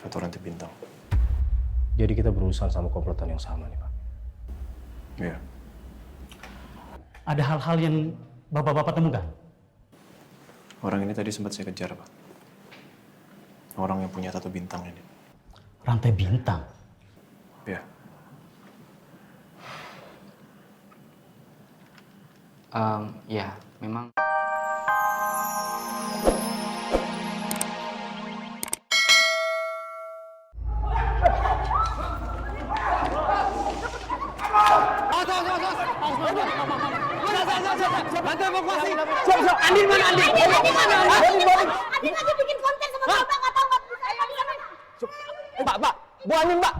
atau rantai bintang. Jadi kita berurusan sama komplotan yang sama nih, Pak. Iya. Ada hal-hal yang bapak-bapak temukan? Orang ini tadi sempat saya kejar, Pak. Orang yang punya tato bintang ini. Rantai bintang? Iya. Ya, memang. Andin lagi bikin konten sama Bapak, nggak tahu nggak bisa. Mbak, Bu Andin, Mbak.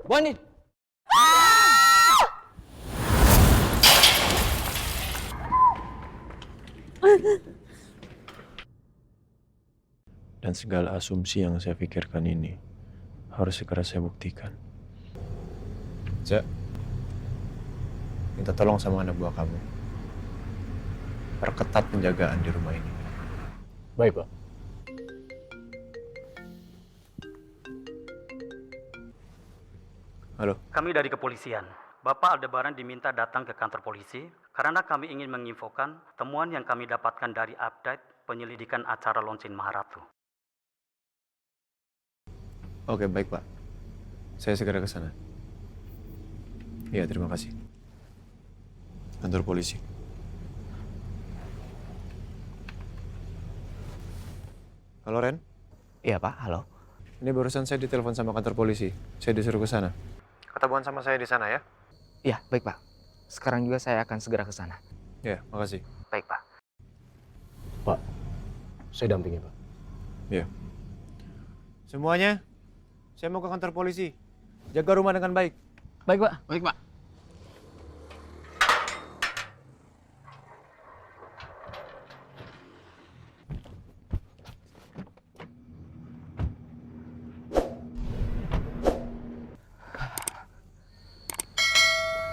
Bu Andin. Dan segala asumsi yang saya pikirkan ini harus segera saya buktikan. Cak, minta tolong sama anak buah kamu. Perketat penjagaan di rumah ini. Baik, Pak. Halo? Kami dari kepolisian. Bapak Aldebaran diminta datang ke kantor polisi karena kami ingin menginfokan temuan yang kami dapatkan dari update penyelidikan acara Lonsin Maharatu. Oke, baik, Pak. Saya segera ke sana. Iya, terima kasih. Kantor polisi. Halo, Ren. Iya, Pak. Halo. Ini barusan saya ditelepon sama kantor polisi. Saya disuruh ke sana. Ketemuan sama saya di sana ya? Iya, baik, Pak. Sekarang juga saya akan segera ke sana. Iya, makasih. Baik, Pak. Pak, saya dampingi, Pak. Iya. Semuanya, saya mau ke kantor polisi. Jaga rumah dengan baik. Baik, Pak. Baik, Pak.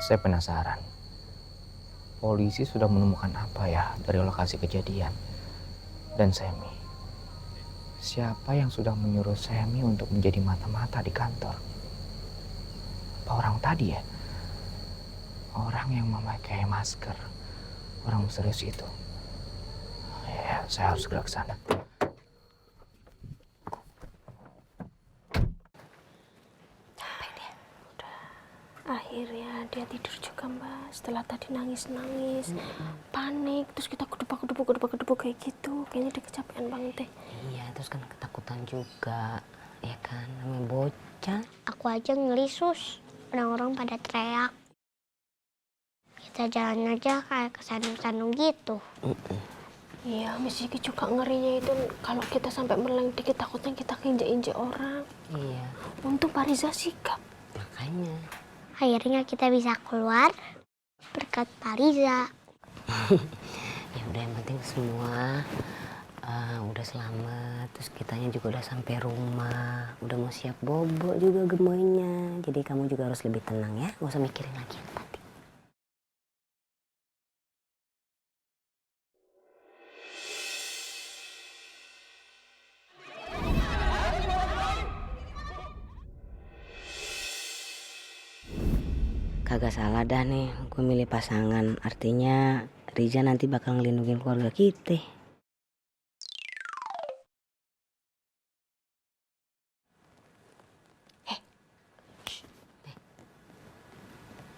Saya penasaran. Polisi sudah menemukan apa ya dari lokasi kejadian? Dan Semi. Siapa yang sudah menyuruh Semi untuk menjadi mata-mata di kantor? Apa orang tadi ya? Orang yang memakai masker. Orang misterius itu. Ya, saya harus segera ke sana. Akhirnya dia tidur juga, Mbak. Setelah tadi nangis-nangis, panik, terus kita gedebak kayak gitu. Kayaknya dia kecapean banget deh. Iya, terus kan ketakutan juga, ya kan, namanya bocah. Aku aja ngeri, Sus. Orang-orang pada teriak. Kita jalan aja kayak kesandung-sandung gitu. Iya, Miss Kiki juga ngerinya itu kalau kita sampai meleng dikit takutnya kita keinjak-injak orang. Iya, Untung Pak Riza sigap. makanya. Akhirnya kita bisa keluar berkat Pak Riza. Ya udah, yang penting semua udah selamat. Terus kitanya juga udah sampai rumah, udah mau siap bobo juga gemoynya. Jadi kamu juga harus lebih tenang ya, nggak usah mikirin lagi yang tadi. Kagak salah dah nih, gue milih pasangan. Artinya Riza nanti bakal ngelindungin keluarga kita.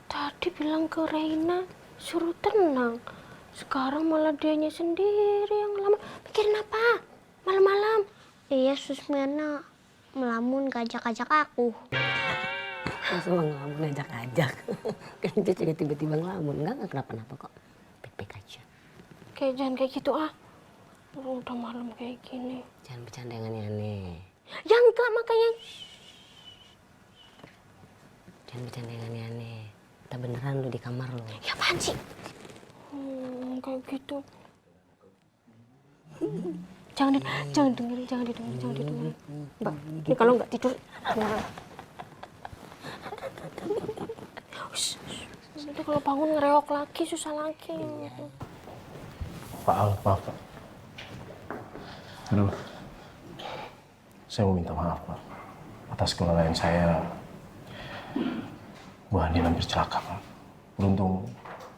Tadi bilang ke Reina suruh tenang. Sekarang malah dianya sendiri yang lama. Mikirin apa? Malam-malam. Iya, Sus Mirna melamun ngajak-ajak aku. Masa ngelamun ajak-ajak. Kan itu juga tiba-tiba ngelamun. Enggak kenapa-napa kok. Baik-baik aja. Kayak jangan kayak gitu ah. Udah malam kayak gini. Jangan bercanda yang aneh-aneh. Ya enggak, makanya. Jangan bercanda yang aneh-aneh. Kita beneran lu di kamar lu. Ya apaan sih? Kayak gitu. Jangan dengerin, jangan didengerin. Mbak, ini kalau nggak tidur, nah. Nanti kalau bangun ngereok lagi, susah lagi. Pak Al, maaf, Pak. Kenapa? Saya mau minta maaf, Pak. Atas kelalaian saya, Bu Andin hampir celaka, Pak. Beruntung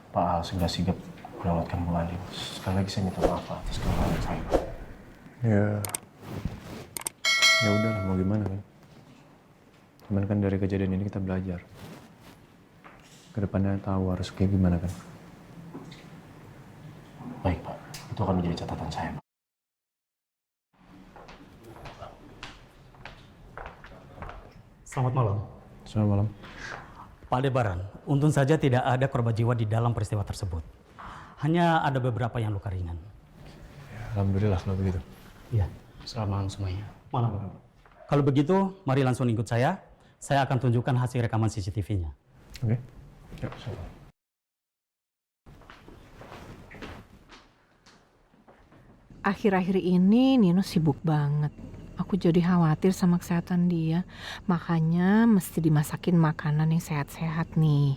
Pak Al segera sigap menyelamatkan Bu Andin. Sekali lagi saya minta maaf, Pak, atas kelalaian saya, Pak. Ya udahlah, mau gimana kan? Cuman kan dari kejadian ini kita belajar. Kedepannya tahu harus kayak gimana kan? Baik, Pak. Itu akan menjadi catatan saya, Pak. Selamat malam. Selamat malam. Pak Aldebaran, untung saja tidak ada korban jiwa di dalam peristiwa tersebut. Hanya ada beberapa yang luka ringan. Ya, alhamdulillah kalau begitu. Iya. Selamat malam semuanya. Malam. Kalau begitu, mari langsung ikut saya. Saya akan tunjukkan hasil rekaman CCTV-nya. Oke. Ya, saya. Akhir-akhir ini Nino sibuk banget. Aku jadi khawatir sama kesehatan dia. Makanya mesti dimasakin makanan yang sehat-sehat nih.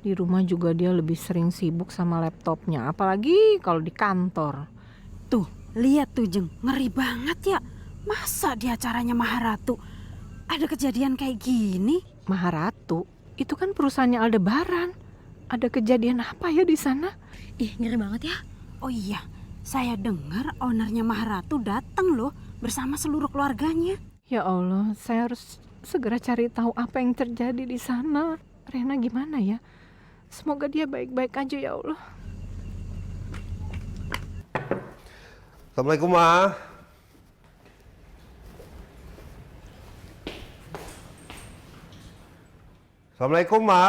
Di rumah juga dia lebih sering sibuk sama laptopnya. Apalagi kalau di kantor. Tuh, lihat tuh Jeng, ngeri banget ya. Masa di acaranya Maharatu ada kejadian kayak gini? Maharatu, itu kan perusahaannya Aldebaran. Ada kejadian apa ya di sana? Ih, ngeri banget ya. Oh iya, saya dengar ownernya Maharatu datang loh bersama seluruh keluarganya. Ya Allah, saya harus segera cari tahu apa yang terjadi di sana. Rena gimana ya? Semoga dia baik-baik aja ya Allah. Assalamualaikum, Ma. Assalamualaikum, Ma.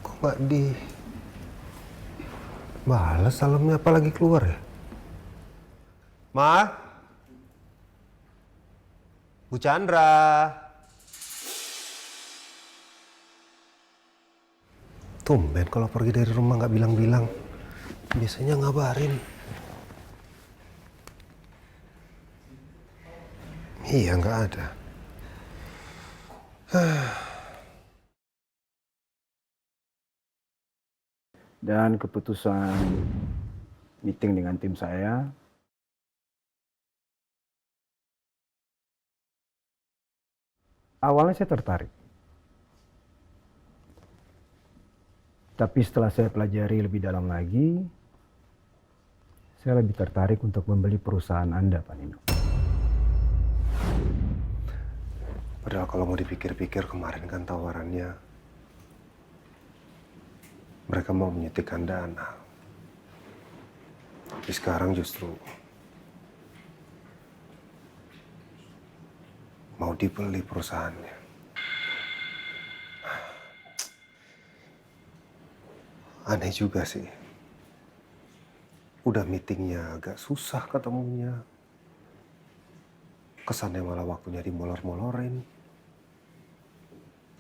Kok nggak balas salamnya, apa lagi keluar ya? Ma? Bu Chandra? Tumben kalau pergi dari rumah nggak bilang-bilang. Biasanya ngabarin. Iya, nggak ada. Dan keputusan meeting dengan tim saya, awalnya saya tertarik. Tapi setelah saya pelajari lebih dalam lagi, saya lebih tertarik untuk membeli perusahaan Anda, Pak Nino. Padahal kalau mau dipikir-pikir, kemarin kan tawarannya mereka mau menyuntikkan dana. Tapi sekarang justru mau dibeli perusahaannya. Aneh juga sih. Udah meetingnya agak susah ketemunya. Kesannya malah waktunya dimolor-molorin.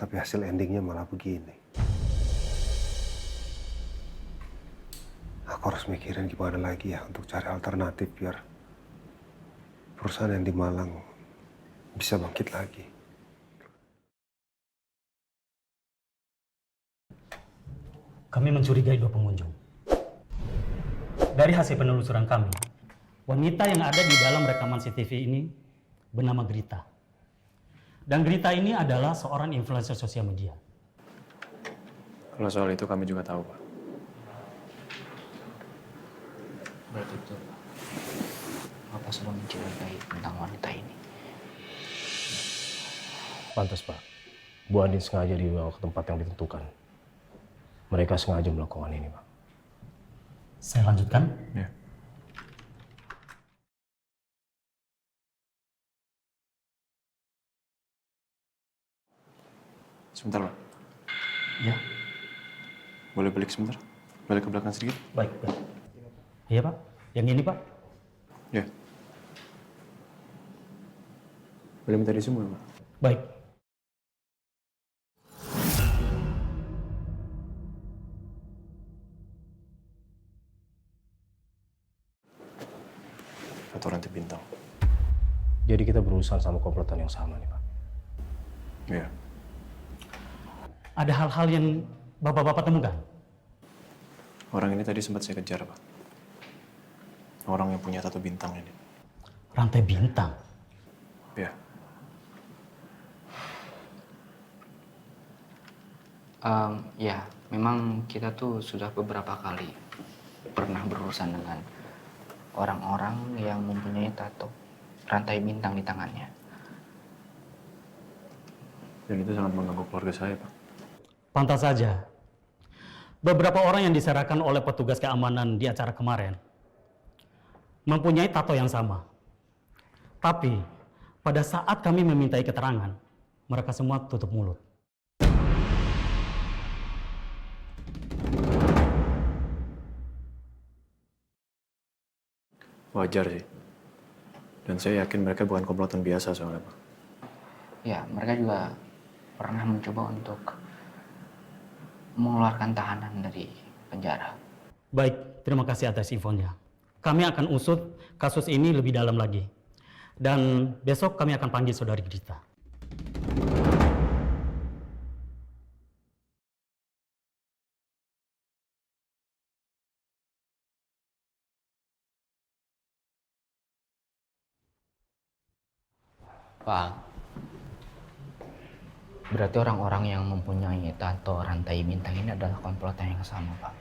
Tapi hasil endingnya malah begini. Aku harus mikirin gimana lagi ya untuk cari alternatif biar perusahaan yang di Malang bisa bangkit lagi. Kami mencurigai 2 pengunjung. Dari hasil penelusuran kami, wanita yang ada di dalam rekaman CCTV ini bernama Grita. Dan Grita ini adalah seorang influencer sosial media. Kalau soal itu kami juga tahu, Pak. Berarti itu Bapak sudah mencurigai tentang wanita ini. Pantas, Pak. Bu Andin sengaja dibawa ke tempat yang ditentukan. Mereka sengaja melakukan ini, Pak. Saya lanjutkan. Ya. Sebentar, Pak. Ya, Boleh balik sebentar? Balik ke belakang sedikit? baik. Iya, Pak. Yang ini, Pak. Ya. Boleh minta di semua, Pak? Baik. Atau rantai bintang. Jadi kita berurusan sama komplotan yang sama nih, Pak. Iya. Ada hal-hal yang Bapak-bapak temukan? Orang ini tadi sempat saya kejar, Pak. Orang yang punya tato bintang ini. Rantai bintang? Ya. Ya, memang kita tuh sudah beberapa kali pernah berurusan dengan orang-orang yang mempunyai tato rantai bintang di tangannya. Dan itu sangat mengganggu keluarga saya, Pak. Pantas saja. Beberapa orang yang diserahkan oleh petugas keamanan di acara kemarin mempunyai tato yang sama. Tapi pada saat kami memintai keterangan, mereka semua tutup mulut. Wajar sih. Dan saya yakin mereka bukan komplotan biasa soalnya, Pak. Ya, mereka juga pernah mencoba untuk mengeluarkan tahanan dari penjara. Baik, terima kasih atas infonya. Kami akan usut kasus ini lebih dalam lagi. Dan besok kami akan panggil saudari Grita. Pak, berarti orang-orang yang mempunyai tato rantai bintang ini adalah komplotan yang sama, Pak.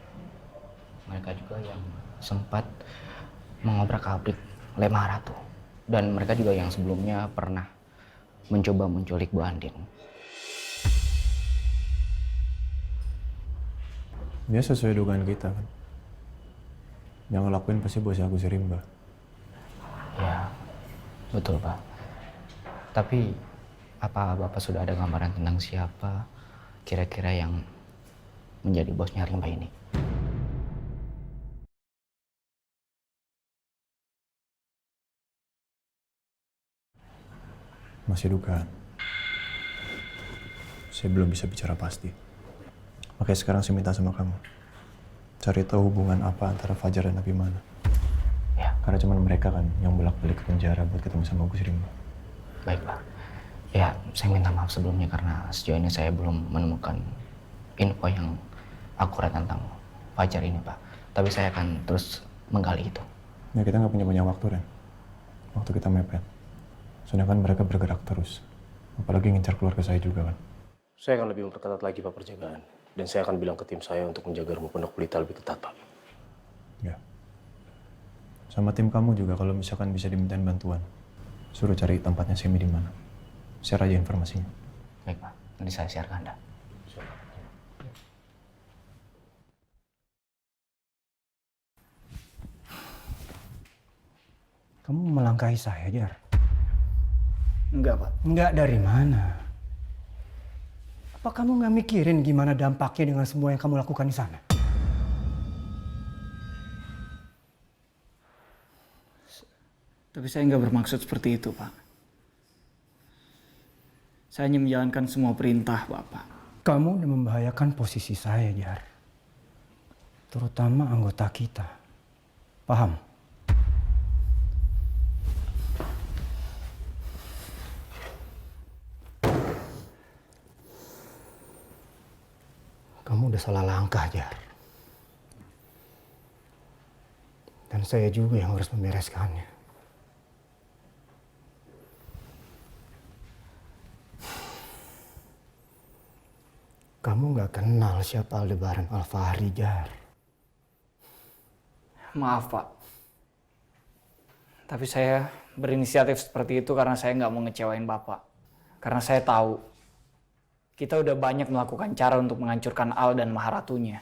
Mereka juga yang sempat mengobrak-abrik Le Maharatu. Dan mereka juga yang sebelumnya pernah mencoba menculik Bu Andin. Ya sesuai dugaan kita kan. Yang ngelakuin pasti bos Agus Rimba. Ya, betul, Pak. Tapi apa Bapak sudah ada gambaran tentang siapa kira-kira yang menjadi bosnya Rimba ini? Masih dugaan. Saya belum bisa bicara pasti. Makanya sekarang saya minta sama kamu. Cari tahu hubungan apa antara Fajar dan Abimana. Ya. Karena cuma mereka kan yang bolak-balik ke penjara buat ketemu sama Agus Rimba. Baik, Pak. Ya, saya minta maaf sebelumnya karena sejauh ini saya belum menemukan info yang akurat tentang Fajar ini, Pak. Tapi saya akan terus menggali itu. Ya kita nggak punya banyak waktu, Ren. Waktu kita mepet. Soalnya kan mereka bergerak terus. Apalagi ngincar keluarga saya juga kan. Saya akan lebih memperketat lagi Pak penjagaan. Dan saya akan bilang ke tim saya untuk menjaga rumah Pondok Pelita lebih ketat, Pak. Ya. Sama tim kamu juga kalau misalkan bisa dimintain bantuan. Suruh cari tempatnya Semi di mana. Share aja informasinya. Baik, Pak. Nanti saya share ke Anda. Kamu melangkahi saya, Jar? Enggak, Pak. Enggak dari mana? Apa kamu nggak mikirin gimana dampaknya dengan semua yang kamu lakukan di sana? Tapi saya nggak bermaksud seperti itu, Pak. Saya hanya menjalankan semua perintah Bapak. Kamu udah membahayakan posisi saya, Jar. Terutama anggota kita. Paham? Kamu udah salah langkah, Jar. Dan saya juga yang harus membereskannya. Kamu gak kenal siapa Aldebaran Alfahri, Jar. Maaf, Pak. Tapi saya berinisiatif seperti itu karena saya nggak mau ngecewain Bapak. Karena saya tahu kita udah banyak melakukan cara untuk menghancurkan Al dan Maharatunya.